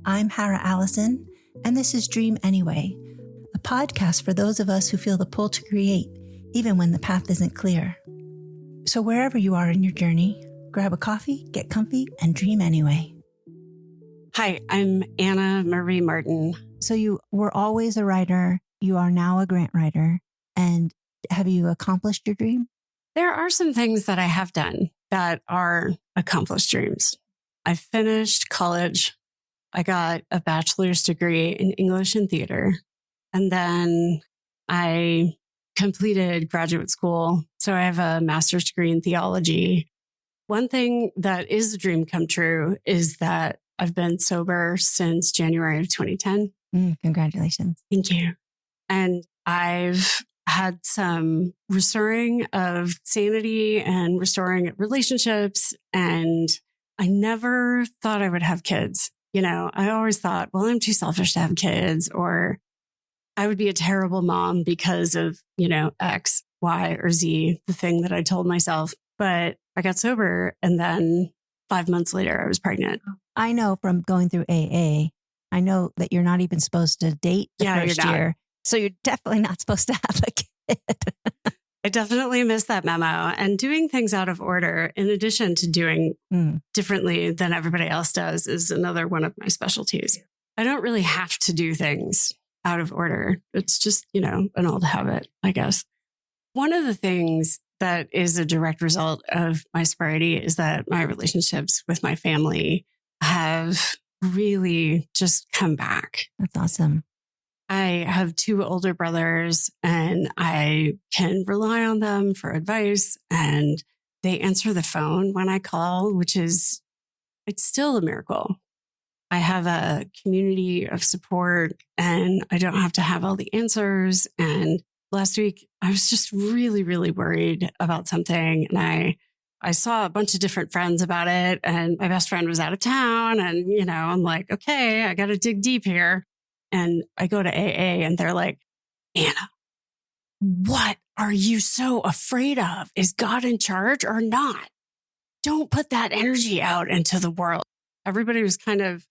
I'm Hara, Allison, and this is Dream Anyway, a podcast for those of us who feel the pull to create, even when the path isn't clear. So wherever you are in your journey, grab a coffee, get comfy, and dream anyway. Hi, I'm Anna Marie Martin. So you were always a writer. You are now a grant writer. And have you accomplished your dream? There are some things that I have done that are accomplished dreams. I finished college. I got a bachelor's degree in English and theater. And then I completed graduate school. So I have a master's degree in theology. One thing that is a dream come true is that I've been sober since January of 2010. Congratulations. Thank you. And I've had some restoring of sanity and restoring relationships. And I never thought I would have kids. You know, I always thought, well, I'm too selfish to have kids, or I would be a terrible mom because of, X, Y, or Z, the thing that I told myself. But I got sober, and then 5 months later, I was pregnant. I know from going through AA, I know that you're not even supposed to date the first year. So you're definitely not supposed to have a kid. I definitely missed that memo. And doing things out of order, in addition to doing differently than everybody else does, is another one of my specialties. I don't really have to do things out of order. It's just, an old habit, I guess. One of the things that is a direct result of my sobriety is that my relationships with my family have really just come back. That's awesome. I have 2 older brothers, and I can rely on them for advice, and they answer the phone when I call, it's still a miracle. I have a community of support, and I don't have to have all the answers. And last week, I was just really, really worried about something. And I saw a bunch of different friends about it, and my best friend was out of town. And, I'm like, okay, I got to dig deep here. And I go to AA, and they're like, Anna, what are you so afraid of? Is God in charge or not? Don't put that energy out into the world. Everybody was kind of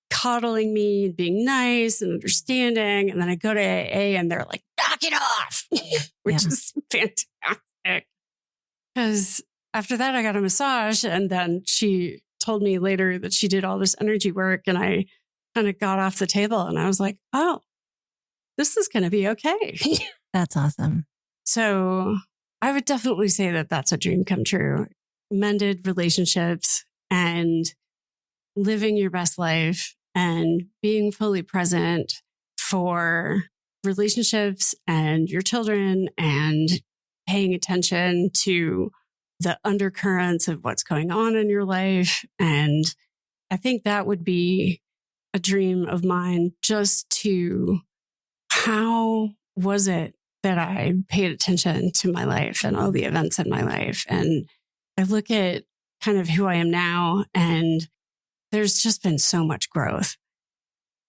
coddling me, being nice and understanding. And then I go to AA, and they're like, knock it off, which is fantastic. Because after that, I got a massage, and then she told me later that she did all this energy work, and I kind of got off the table, and I was like, oh, this is going to be okay. That's awesome. So I would definitely say that that's a dream come true. Mended relationships and living your best life and being fully present for relationships and your children, and paying attention to the undercurrents of what's going on in your life. And I think that would be a dream of mine, just to how was it that I paid attention to my life and all the events in my life. And I look at kind of who I am now, and there's just been so much growth.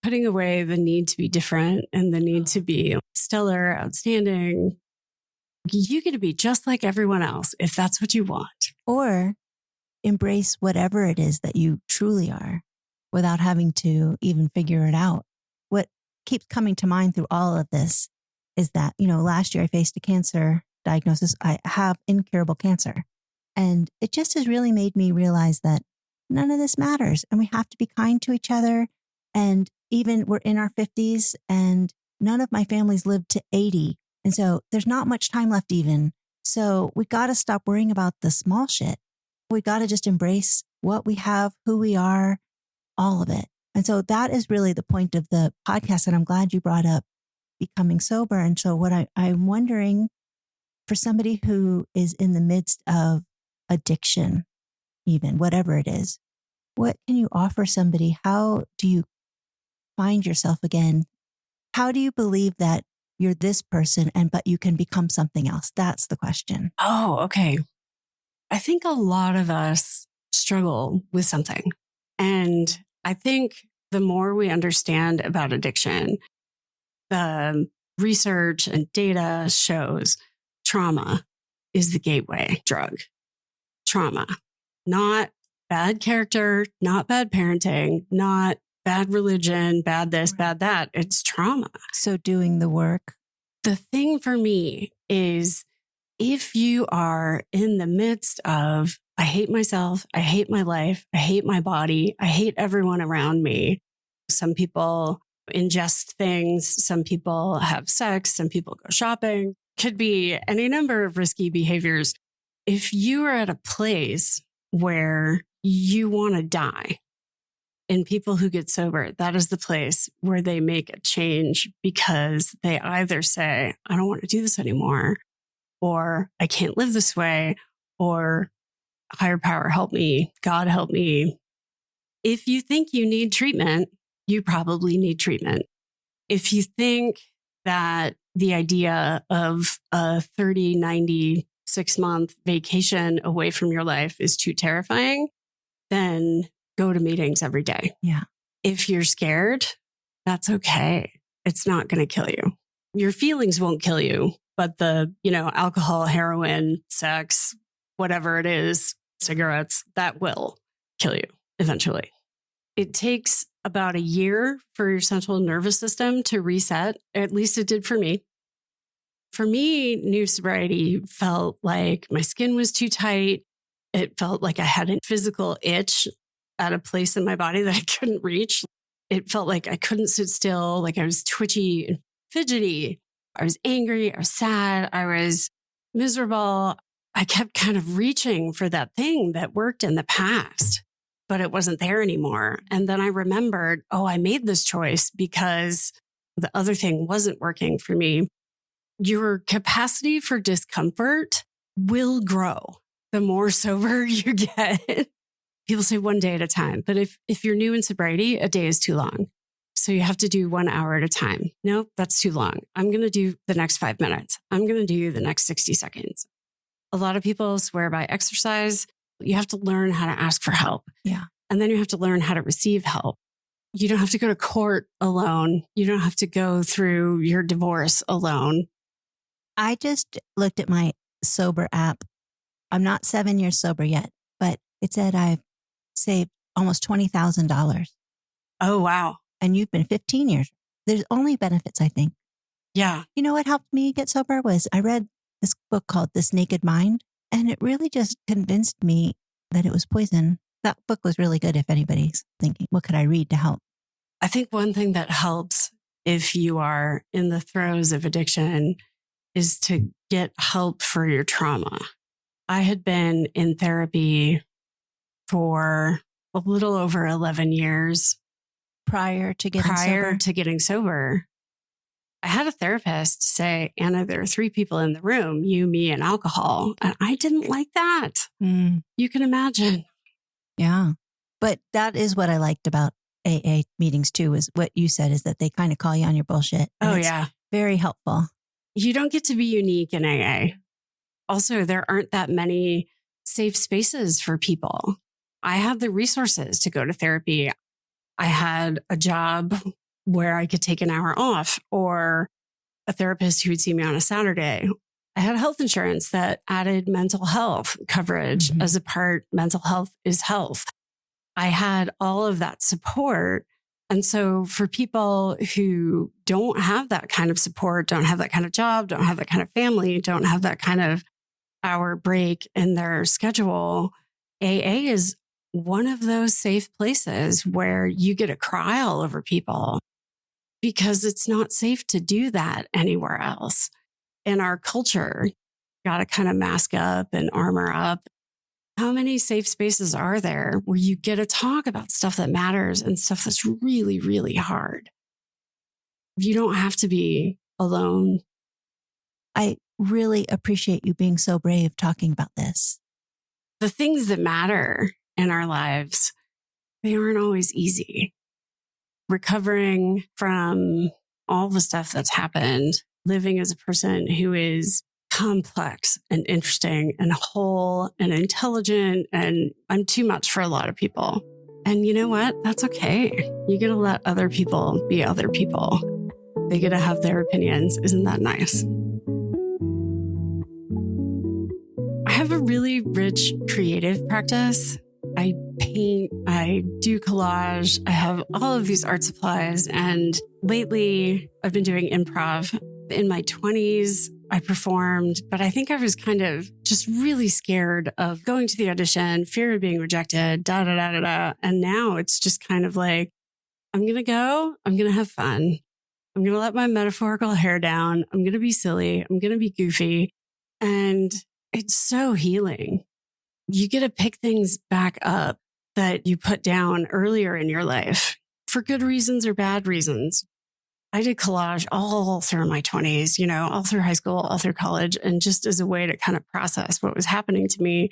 Putting away the need to be different and the need to be stellar, outstanding. You get to be just like everyone else if that's what you want. Or embrace whatever it is that you truly are, without having to even figure it out. What keeps coming to mind through all of this is that, last year I faced a cancer diagnosis. I have incurable cancer. And it just has really made me realize that none of this matters. And we have to be kind to each other. And even we're in our 50s, and none of my family's lived to 80. And so there's not much time left even. So we got to stop worrying about the small shit. We got to just embrace what we have, who we are, all of it. And so that is really the point of the podcast. And I'm glad you brought up becoming sober. And so what I'm wondering, for somebody who is in the midst of addiction, even whatever it is, what can you offer somebody? How do you find yourself again? How do you believe that you're this person but you can become something else? That's the question. Oh, okay. I think a lot of us struggle with something. And I think the more we understand about addiction, the research and data shows trauma is the gateway drug. Trauma, not bad character, not bad parenting, not bad religion, bad this, bad that. It's trauma. So doing the work. The thing for me is if you are in the midst of, I hate myself, I hate my life, I hate my body, I hate everyone around me. Some people ingest things, some people have sex, some people go shopping, could be any number of risky behaviors. If you are at a place where you want to die, and people who get sober, that is the place where they make a change because they either say, I don't want to do this anymore, or I can't live this way, or higher power help me, God help me. If you think you need treatment, you probably need treatment. If you think that the idea of a 30, 90, 6-month vacation away from your life is too terrifying, then go to meetings every day. Yeah. If you're scared, that's okay. It's not going to kill you. Your feelings won't kill you, but the, alcohol, heroin, sex, whatever it is, cigarettes, that will kill you eventually. It takes about a year for your central nervous system to reset. At least it did for me. For me, new sobriety felt like my skin was too tight. It felt like I had a physical itch at a place in my body that I couldn't reach. It felt like I couldn't sit still, like I was twitchy and fidgety. I was angry, I was sad, I was miserable. I kept kind of reaching for that thing that worked in the past, but it wasn't there anymore. And then I remembered, I made this choice because the other thing wasn't working for me. Your capacity for discomfort will grow the more sober you get. People say 1 day at a time, but if you're new in sobriety, a day is too long. So you have to do 1 hour at a time. Nope, that's too long. I'm going to do the next 5 minutes. I'm going to do the next 60 seconds. A lot of people swear by exercise. You have to learn how to ask for help. Yeah. And then you have to learn how to receive help. You don't have to go to court alone. You don't have to go through your divorce alone. I just looked at my sober app. I'm not 7 years sober yet, but it said I've saved almost $20,000. Oh, wow. And you've been 15 years. There's only benefits, I think. Yeah. You know what helped me get sober was I read this book called This Naked Mind, and it really just convinced me that it was poison. That book was really good if anybody's thinking, what could I read to help? I think one thing that helps if you are in the throes of addiction is to get help for your trauma. I had been in therapy for a little over 11 years. Prior to getting sober. I had a therapist say, Anna, there are 3 people in the room, you, me, and alcohol. And I didn't like that. You can imagine. Yeah. But that is what I liked about AA meetings too, is what you said is that they kind of call you on your bullshit. Oh, yeah. Very helpful. You don't get to be unique in AA. Also, there aren't that many safe spaces for people. I had the resources to go to therapy. I had a job where I could take an hour off, or a therapist who would see me on a Saturday. I had health insurance that added mental health coverage as a part. Mental health is health. I had all of that support. And so for people who don't have that kind of support, don't have that kind of job, don't have that kind of family, don't have that kind of hour break in their schedule, AA is one of those safe places where you get to cry all over people because it's not safe to do that anywhere else. In our culture, you got to kind of mask up and armor up. How many safe spaces are there where you get to talk about stuff that matters and stuff that's really, really hard? You don't have to be alone. I really appreciate you being so brave talking about this. The things that matter in our lives, they aren't always easy. Recovering from all the stuff that's happened, living as a person who is complex and interesting and whole and intelligent, and I'm too much for a lot of people. And you know what? That's okay. You get to let other people be other people. They get to have their opinions. Isn't that nice? I have a really rich creative practice. I paint, I do collage, I have all of these art supplies. And lately I've been doing improv. In my 20s, I performed, but I think I was kind of just really scared of going to the audition, fear of being rejected, da, da, da, da, da. And now it's just kind of like, I'm going to go, I'm going to have fun. I'm going to let my metaphorical hair down. I'm going to be silly. I'm going to be goofy. And it's so healing. You get to pick things back up that you put down earlier in your life for good reasons or bad reasons. I did collage all through my 20s, all through high school, all through college, and just as a way to kind of process what was happening to me.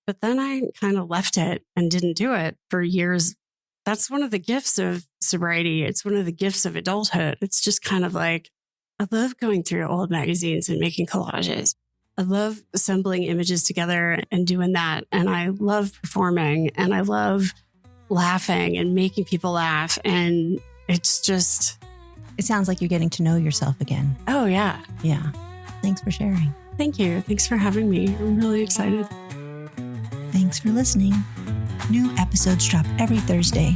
But then I kind of left it and didn't do it for years. That's one of the gifts of sobriety. It's one of the gifts of adulthood. It's just kind of like, I love going through old magazines and making collages. I love assembling images together and doing that. And I love performing and I love laughing and making people laugh. And it's just... It sounds like you're getting to know yourself again. Oh, yeah. Yeah. Thanks for sharing. Thank you. Thanks for having me. I'm really excited. Thanks for listening. New episodes drop every Thursday.